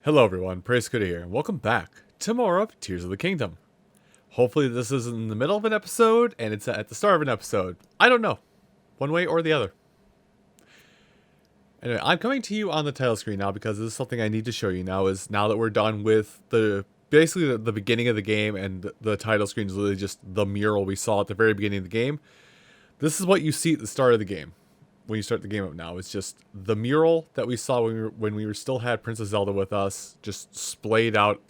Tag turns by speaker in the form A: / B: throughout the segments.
A: Hello everyone, Praise Kuda here, and welcome back to more of Tears of the Kingdom. Hopefully this isn't in the middle of an episode, and it's at the start of an episode. I don't know. One way or the other. Anyway, I'm coming to you on the title screen now because this is something I need to show you now, now that we're done with basically the beginning of the game, and the title screen is literally just the mural we saw at the very beginning of the game. This is what you see at the start of the game. When you start the game up now, it's just the mural that we saw when we still had Princess Zelda with us, just splayed out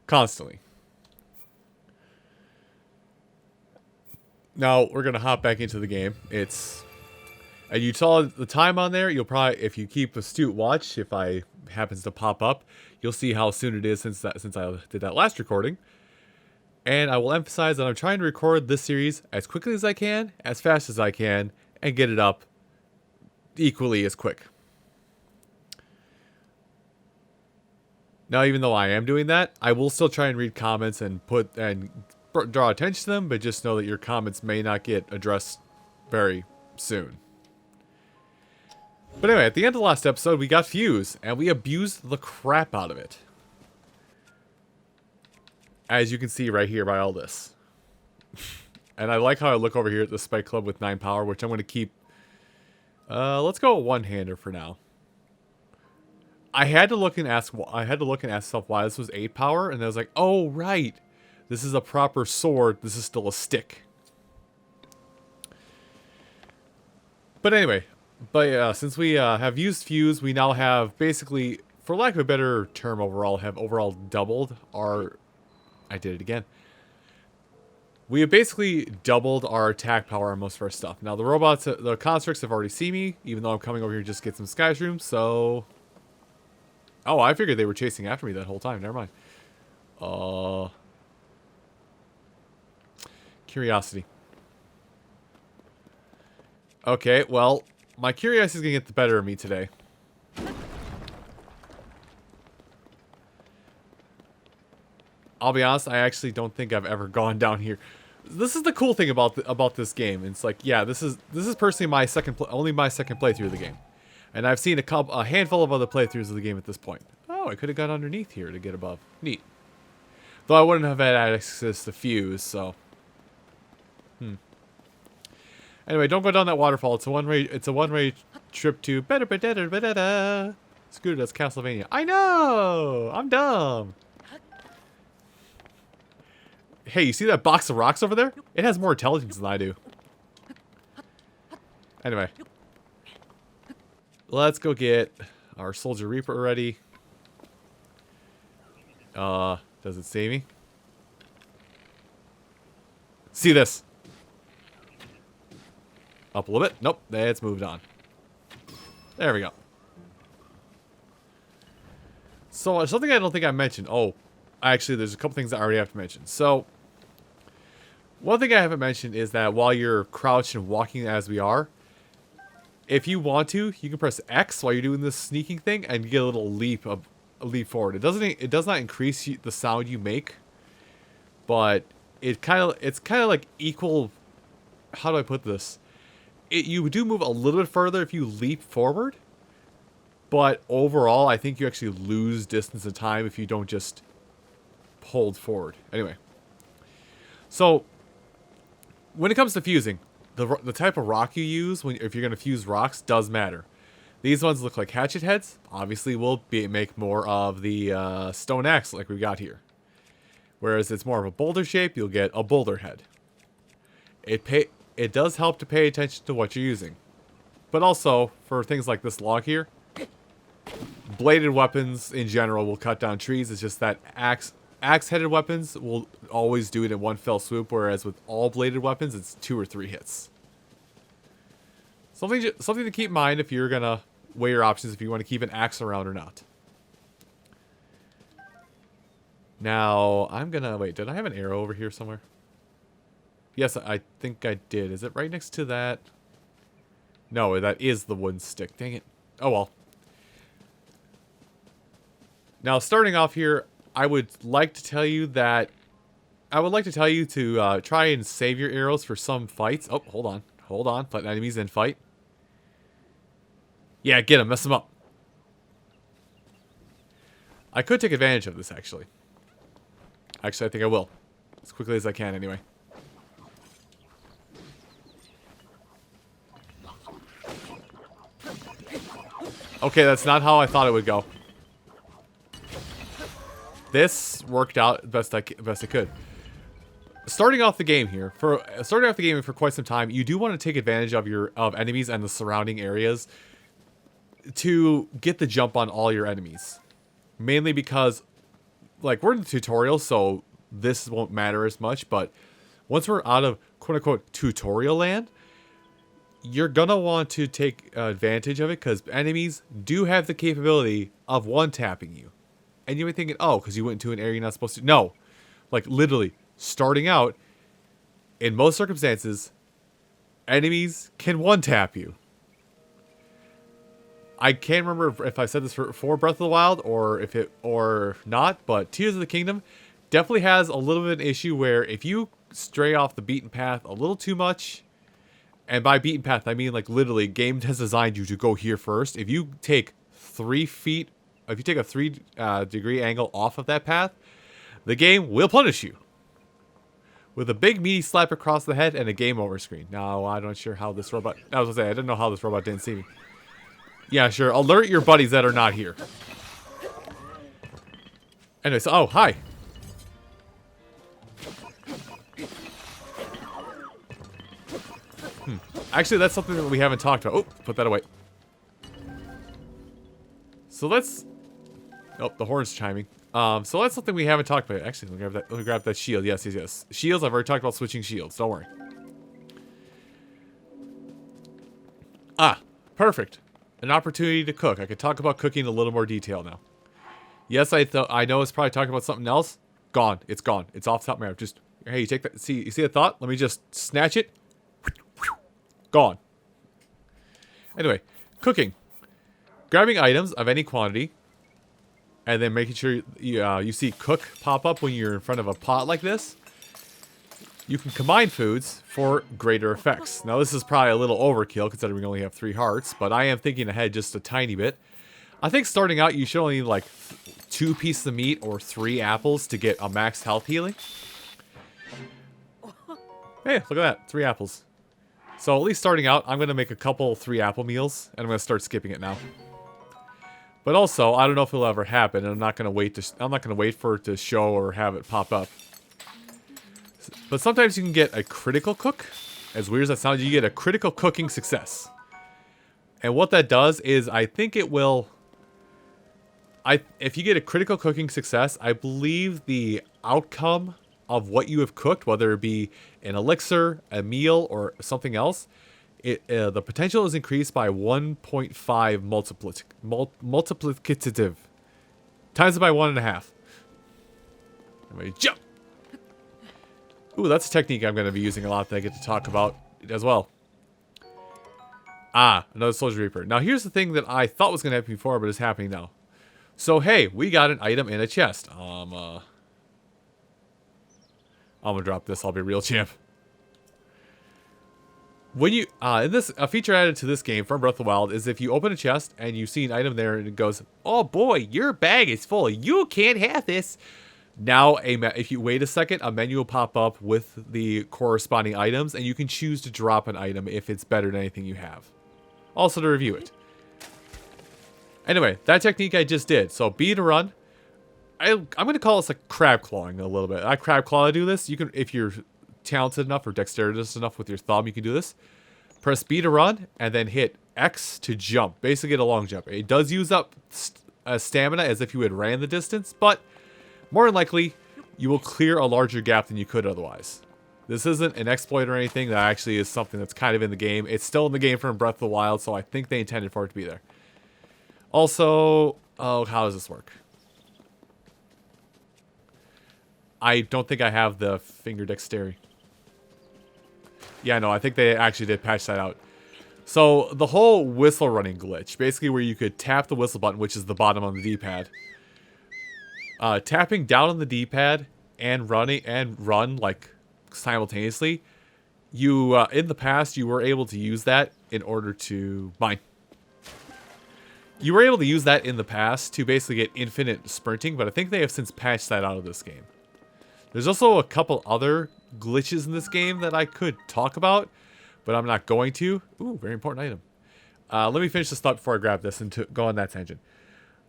A: constantly. Now we're gonna hop back into the game. And you saw the time on there. You'll probably, if you keep astute watch, if I happens to pop up, you'll see how soon it is since I did that last recording. And I will emphasize that I'm trying to record this series as quickly as I can, as fast as I can, and get it up equally as quick. Now, even though I am doing that, I will still try and read comments and draw attention to them, but just know that your comments may not get addressed very soon. But anyway, at the end of the last episode, we got Fuse, and we abused the crap out of it. As you can see right here by all this. And I like how I look over here at the Spike Club with 9 power, which I'm going to keep. Let's go one-hander for now. I had to look and ask myself why this was 8 power, and I was like, oh right, this is a proper sword. This is still a stick. But anyway, since we have used Fuse, we now have basically, for lack of a better term, overall doubled our. I did it again. We have basically doubled our attack power on most of our stuff. Now, the constructs have already seen me, even though I'm coming over here just to get some sky shrooms, so. Oh, I figured they were chasing after me that whole time. Never mind. Curiosity. Okay, well, my curiosity is going to get the better of me today. I'll be honest, I actually don't think I've ever gone down here. This is the cool thing about this game. It's like, yeah, this is personally only my second playthrough of the game, and I've seen a handful of other playthroughs of the game at this point. Oh, I could have got underneath here to get above. Neat. Though I wouldn't have had access to Fuse, so. Anyway, don't go down that waterfall. It's a one-way trip to Scooter, that's Castlevania. I know! I'm dumb. Hey, you see that box of rocks over there? It has more intelligence than I do. Anyway. Let's go get our Soldier Reaper ready. Does it see me? See this? Up a little bit. Nope, it's moved on. There we go. So, something I don't think I mentioned. Oh, actually, there's a couple things I already have to mention. So, one thing I haven't mentioned is that while you're crouched and walking as we are, if you want to, you can press X while you're doing this sneaking thing and you get a little leap forward. It does not increase the sound you make, but it's kind of like equal. How do I put this? You do move a little bit further if you leap forward, but overall, I think you actually lose distance and time if you don't just hold forward. Anyway, so when it comes to fusing, the type of rock you use if you're going to fuse rocks does matter. These ones look like hatchet heads. Obviously, we'll make more of the stone axe like we got here. Whereas it's more of a boulder shape, you'll get a boulder head. It does help to pay attention to what you're using. But also, for things like this log here, bladed weapons in general will cut down trees. It's just that axe-headed weapons will always do it in one fell swoop, whereas with all bladed weapons, it's 2 or 3 hits. Something to keep in mind if you're gonna weigh your options, if you want to keep an axe around or not. Now, I'm gonna wait. Did I have an arrow over here somewhere? Yes, I think I did. Is it right next to that? No, that is the wooden stick. Dang it. Oh well. Now, starting off here, I would like to tell you to try and save your arrows for some fights. Oh, hold on. Let enemies in fight. Yeah, get him. Mess him up. I could take advantage of this, actually. Actually, I think I will. As quickly as I can, anyway. Okay, that's not how I thought it would go. This worked out best I could. Starting off the game here, for quite some time, you do want to take advantage of enemies and the surrounding areas to get the jump on all your enemies. Mainly because, like, we're in the tutorial, so this won't matter as much, but once we're out of quote-unquote tutorial land, you're gonna want to take advantage of it, because enemies do have the capability of one-tapping you. And you might be thinking, oh, because you went into an area you're not supposed to. No. Like, literally, starting out, in most circumstances, enemies can one-tap you. I can't remember if I said this for Breath of the Wild or not, but Tears of the Kingdom definitely has a little bit of an issue where if you stray off the beaten path a little too much, and by beaten path I mean like literally game has designed you to go here first. If you take 3 feet, if you take a 3 degree angle off of that path, the game will punish you with a big meaty slap across the head and a game over screen. Now I'm not sure how this robot. I was gonna say I didn't know how this robot didn't see me. Yeah, sure. Alert your buddies that are not here. Anyway, so, oh, hi. Actually, that's something that we haven't talked about. Oh, put that away. So let's... Oh, the horn's chiming. So that's something we haven't talked about. Actually, let me grab that shield. Yes, yes, yes. Shields, I've already talked about switching shields. Don't worry. Ah, perfect. An opportunity to cook. I could talk about cooking in a little more detail now. Yes, I know it's probably talking about something else. Gone. It's gone. It's off the top of my head. Just, hey, you take that. You see the thought? Let me just snatch it. Gone. Anyway, cooking. Grabbing items of any quantity. And then making sure you see cook pop up when you're in front of a pot like this. You can combine foods for greater effects. Now, this is probably a little overkill considering we only have 3 hearts, but I am thinking ahead just a tiny bit. I think starting out, you should only need like 2 pieces of meat or 3 apples to get a max health healing. Hey, look at that. 3 apples. So at least starting out, I'm going to make a couple 3 apple meals, and I'm going to start skipping it now. But also, I don't know if it'll ever happen, and I'm not going to wait for it to show or have it pop up. But sometimes you can get a critical cook. As weird as that sounds, you get a critical cooking success. And what that does is, I think it will... if you get a critical cooking success, I believe the outcome of what you have cooked, whether it be an elixir, a meal, or something else, the potential is increased by 1.5 multiplicative. Times it by 1.5. Anyway, jump! Ooh, that's a technique I'm going to be using a lot that I get to talk about as well. Ah, another Soldier Reaper. Now, here's the thing that I thought was going to happen before, but is happening now. So, hey, we got an item in a chest. I'm going to drop this. I'll be real champ. When you, a feature added to this game from Breath of the Wild is if you open a chest and you see an item there and it goes, oh boy, your bag is full. You can't have this. Now, if you wait a second, a menu will pop up with the corresponding items, and you can choose to drop an item if it's better than anything you have. Also to review it. Anyway, that technique I just did. So, B to run. I'm going to call this like crab clawing a little bit. I crab claw to do this. You can, if you're talented enough or dexterous enough with your thumb, you can do this. Press B to run, and then hit X to jump. Basically, get a long jump. It does use up stamina as if you had ran the distance, but more than likely, you will clear a larger gap than you could otherwise. This isn't an exploit or anything. That actually is something that's kind of in the game. It's still in the game from Breath of the Wild, so I think they intended for it to be there. Also, oh, how does this work? I don't think I have the finger dexterity. Yeah, no, I think they actually did patch that out. So, the whole whistle running glitch, basically where you could tap the whistle button, which is the bottom on the D-pad. Tapping down on the D-pad and run like simultaneously, in the past you were able to use that in order to mine. You were able to use that in the past to basically get infinite sprinting, but I think they have since patched that out of this game. There's also a couple other glitches in this game that I could talk about, but I'm not going to. Ooh, very important item. Let me finish this thought before I grab this and go on that tangent.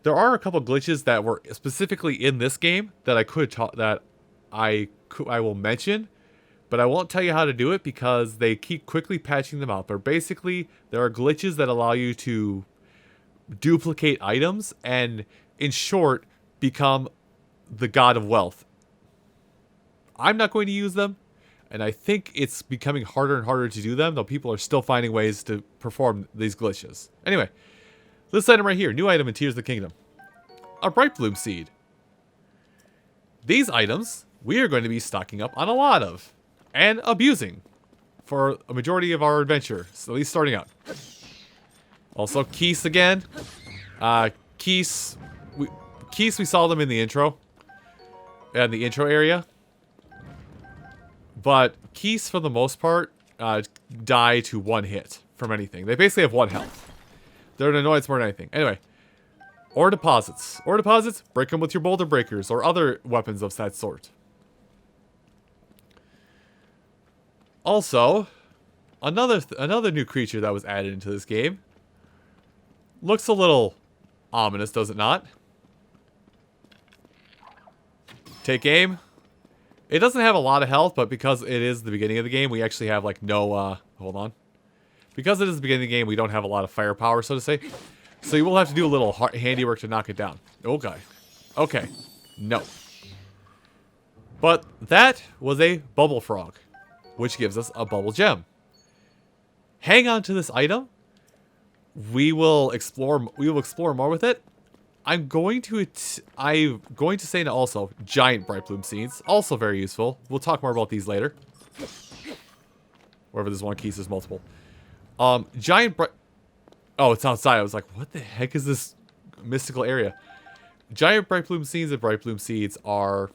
A: There are a couple glitches that were specifically in this game that I could talk that I will mention, but I won't tell you how to do it because they keep quickly patching them out. But basically, there are glitches that allow you to duplicate items and, in short, become the god of wealth. I'm not going to use them, and I think it's becoming harder and harder to do them, though people are still finding ways to perform these glitches. Anyway, this item right here, new item in Tears of the Kingdom. A Bright Bloom Seed. These items, we are going to be stocking up on a lot of, and abusing, for a majority of our adventure, so at least starting out. Also, Keys again. Keys, we saw them in the intro. In the intro area. But Keys, for the most part, die to one hit from anything. They basically have one health. They're an annoyance more than anything. Anyway. Ore deposits. Ore deposits, break them with your boulder breakers or other weapons of that sort. Also, another new creature that was added into this game. Looks a little ominous, does it not? Take aim. It doesn't have a lot of health, but because it is the beginning of the game, we actually have like no, hold on. Because it is the beginning of the game, we don't have a lot of firepower, so to say. So you will have to do a little handiwork to knock it down. Okay. Okay. No. But that was a Bubbl frog, which gives us a Bubbl gem. Hang on to this item. We will explore more with it. I'm going to say now also giant Bright Bloom Seeds, also very useful. We'll talk more about these later. Wherever there's one key, there's multiple. Giant Bright... Oh, it's outside. I was like, what the heck is this mystical area? Giant Bright Bloom Seeds and Bright Bloom Seeds are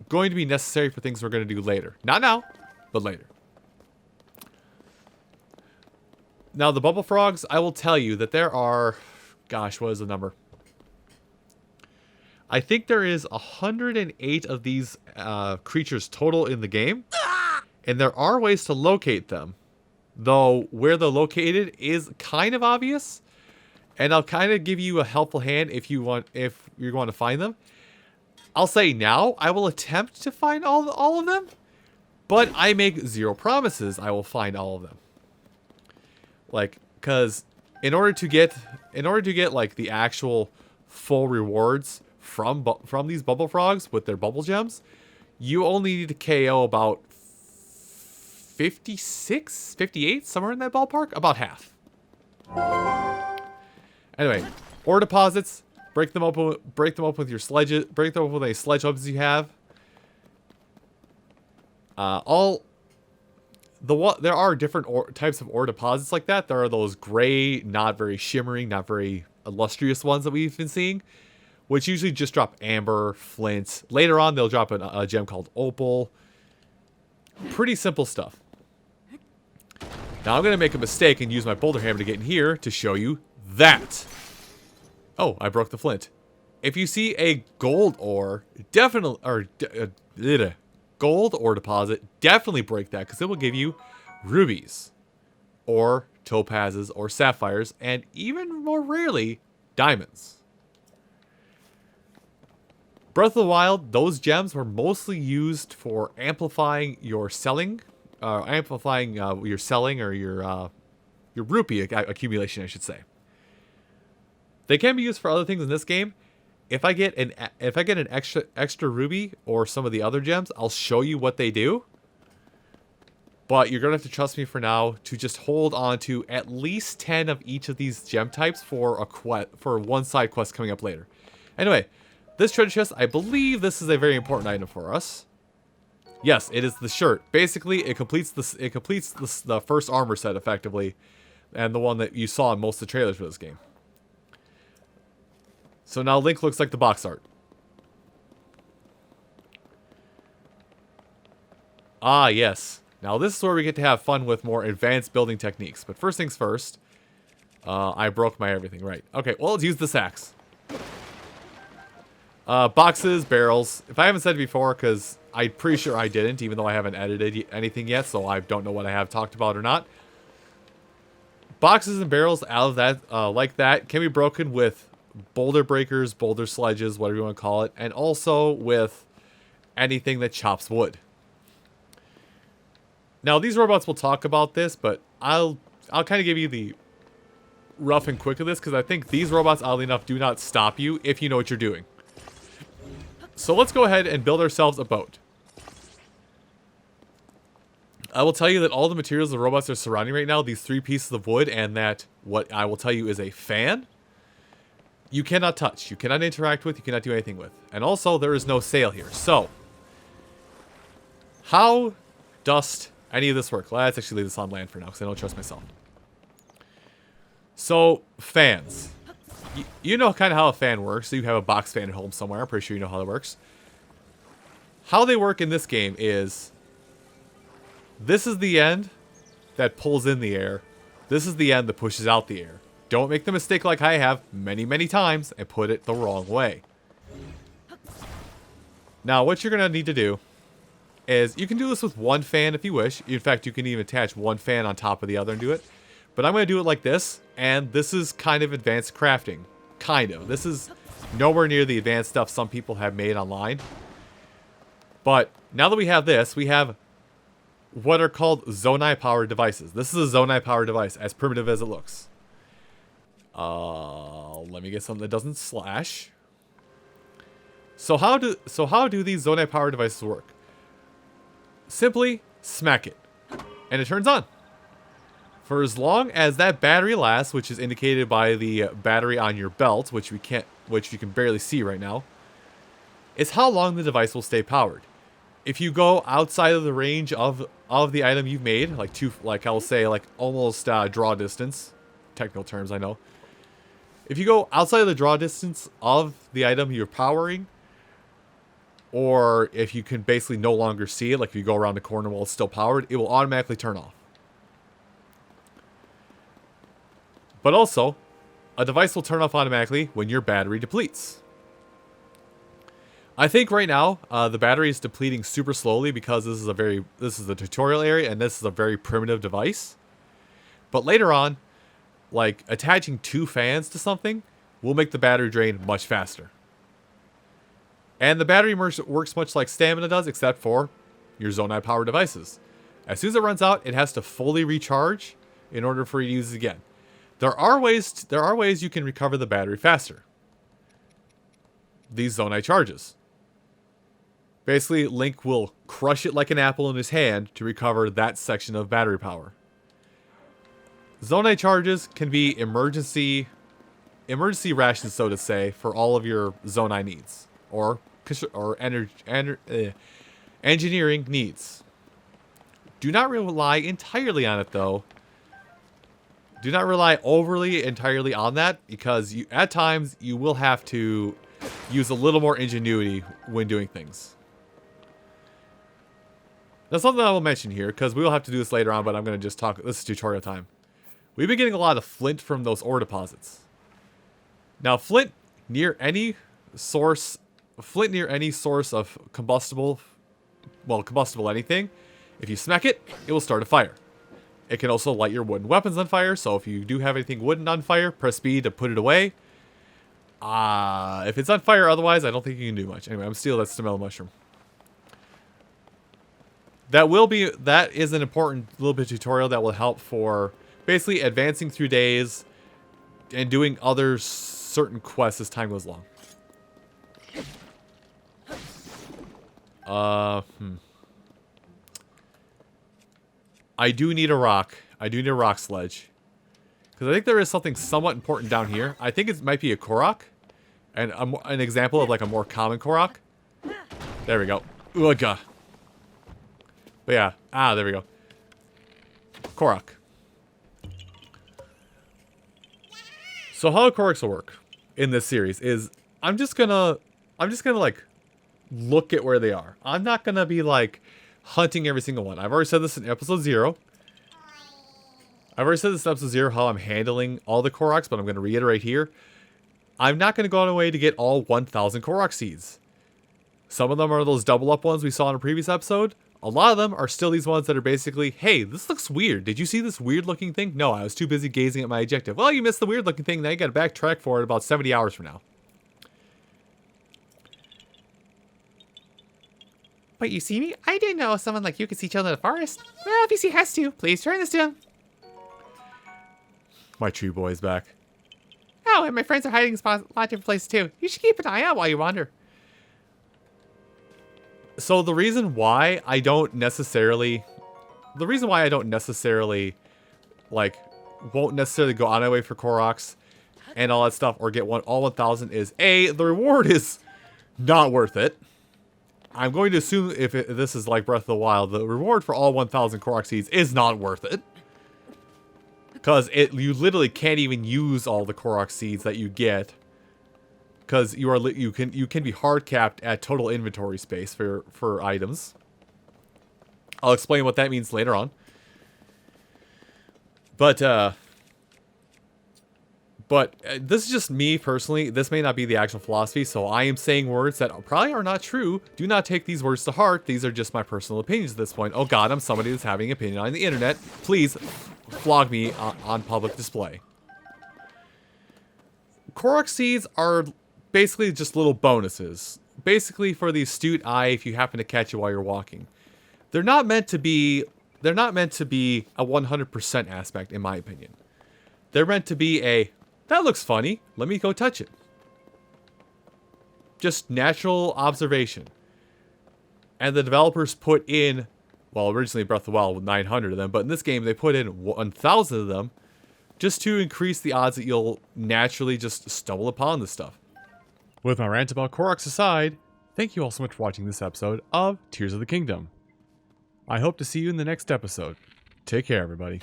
A: going to be necessary for things we're going to do later. Not now, but later. Now, the Bubbl frogs, I will tell you that there are... Gosh, what is the number? I think there is 108 of these creatures total in the game. And there are ways to locate them. Though, where they're located is kind of obvious. And I'll kind of give you a helpful hand if you're going to find them. I'll say now, I will attempt to find all of them. But I make zero promises I will find all of them. Like, because in order to get like the actual full rewards from these Bubbl frogs with their Bubbl gems, you only need to KO about 56, 58, somewhere in that ballpark, about half. Anyway, ore deposits, break them open with your sledges, break them open with any sledge weapons you have. There are different types of ore deposits like that. There are those gray, not very shimmering, not very illustrious ones that we've been seeing, which usually just drop amber, flint. Later on, they'll drop a gem called opal. Pretty simple stuff. Now I'm going to make a mistake and use my boulder hammer to get in here to show you that. Oh, I broke the flint. If you see a gold ore, definitely, or gold ore deposit, definitely break that because it will give you rubies or topazes or sapphires and even more rarely, diamonds. Breath of the Wild, those gems were mostly used for amplifying your selling, or your rupee accumulation, I should say. They can be used for other things in this game. If I get an extra ruby or some of the other gems, I'll show you what they do. But you're gonna have to trust me for now to just hold on to at least 10 of each of these gem types for one side quest coming up later. Anyway, this treasure chest, I believe this is a very important item for us. Yes, it is the shirt. Basically, it completes the first armor set effectively, and the one that you saw in most of the trailers for this game. So now Link looks like the box art. Ah, yes. Now this is where we get to have fun with more advanced building techniques. But first things first, I broke my everything, right. Okay, well, let's use this axe. Boxes, barrels. If I haven't said it before, because I'm pretty sure I didn't, even though I haven't edited anything yet, so I don't know what I have talked about or not. Boxes and barrels out of that, like that, can be broken with boulder breakers, boulder sledges, whatever you want to call it, and also with anything that chops wood. Now, these robots will talk about this, but I'll kind of give you the rough and quick of this, because I think these robots, oddly enough, do not stop you if you know what you're doing. So let's go ahead and build ourselves a boat. I will tell you that all the materials the robots are surrounding right now, these 3 pieces of wood, and that what I will tell you is a fan, you cannot touch, you cannot interact with, you cannot do anything with. And also, there is no sail here. So, how does any of this work? Let's actually leave this on land for now, because I don't trust myself. So, fans. You know kind of how a fan works. So you have a box fan at home somewhere. I'm pretty sure you know how that works. How they work in this game is, this is the end that pulls in the air. This is the end that pushes out the air. Don't make the mistake like I have many, many times and put it the wrong way. Now, what you're going to need to do is, you can do this with one fan if you wish. In fact, you can even attach one fan on top of the other and do it. But I'm going to do it like this, and this is kind of advanced crafting. Kind of. This is nowhere near the advanced stuff some people have made online. But now that we have this, we have what are called Zonai powered devices. This is a Zonai powered device, as primitive as it looks. Let me get something that doesn't slash. So how do these Zonai powered devices work? Simply smack it, and it turns on. For as long as that battery lasts, which is indicated by the battery on your belt, which you can barely see right now, is how long the device will stay powered. If you go outside of the range of the item you've made, like I'll say, like almost draw distance, technical terms I know. If you go outside of the draw distance of the item you're powering, or if you can basically no longer see it, like if you go around the corner while it's still powered, it will automatically turn off. But also, a device will turn off automatically when your battery depletes. I think right now, the battery is depleting super slowly because this is a tutorial area and this is a very primitive device. But later on, like attaching 2 fans to something will make the battery drain much faster. And the battery works much like stamina does, except for your Zonai powered devices. As soon as it runs out, it has to fully recharge in order for you to use it again. There are ways you can recover the battery faster. These Zonai charges. Basically, Link will crush it like an apple in his hand to recover that section of battery power. Zonai charges can be emergency rations, so to say, for all of your Zonai needs. Or engineering needs. Do not rely entirely on it, though. Do not rely overly entirely on that, because at times you will have to use a little more ingenuity when doing things. That's something I will mention here, because we will have to do this later on, but I'm going to just talk. This is tutorial time. We've been getting a lot of flint from those ore deposits. Now, flint near any source of combustible anything, if you smack it, it will start a fire. It can also light your wooden weapons on fire, so if you do have anything wooden on fire, press B to put it away. If it's on fire otherwise, I don't think you can do much. Anyway, I'm stealing that stamella mushroom. That is an important little bit of tutorial that will help for basically advancing through days and doing other certain quests as time goes along. I do need a rock. I do need a rock sledge. Because I think there is something somewhat important down here. I think it might be a Korok. And an example of like a more common Korok. There we go. Ugh. But yeah. There we go. Korok. So how Koroks will work in this series is I'm just gonna like look at where they are. I'm not gonna be like hunting every single one. I've already said this in episode 0. I've already said this in episode 0 how I'm handling all the Koroks, but I'm going to reiterate here. I'm not going to go on a way to get all 1,000 Korok Seeds. Some of them are those double up ones we saw in a previous episode. A lot of them are still these ones that are basically, hey, this looks weird. Did you see this weird looking thing? No, I was too busy gazing at my objective. Well, you missed the weird looking thing. Now you got to backtrack for it about 70 hours from now.
B: But you see me? I didn't know someone like you could see children in the forest. Well, if you see Hestu, please turn this to him.
A: My tree boy is back.
B: Oh, and my friends are hiding spots a lot of different places too. You should keep an eye out while you wander.
A: So the reason why I don't necessarily, like, won't necessarily go on my way for Koroks and all that stuff, or get all 1,000 is, A, the reward is not worth it. I'm going to assume if this is like Breath of the Wild, the reward for all 1,000 Korok Seeds is not worth it. Because you literally can't even use all the Korok Seeds that you get. Because you can be hard capped at total inventory space for items. I'll explain what that means later on. But this is just me personally. This may not be the actual philosophy, so I am saying words that probably are not true. Do not take these words to heart. These are just my personal opinions at this point. Oh god, I'm somebody that's having an opinion on the internet. Please flog me on public display. Korok Seeds are basically just little bonuses. Basically for the astute eye if you happen to catch it while you're walking. They're not meant to be a 100% aspect in my opinion. They're meant to be a, that looks funny, let me go touch it. Just natural observation. And the developers put in, well, originally Breath of the Wild with 900 of them, but in this game they put in 1,000 of them just to increase the odds that you'll naturally just stumble upon this stuff. With my rant about Koroks aside, thank you all so much for watching this episode of Tears of the Kingdom. I hope to see you in the next episode. Take care, everybody.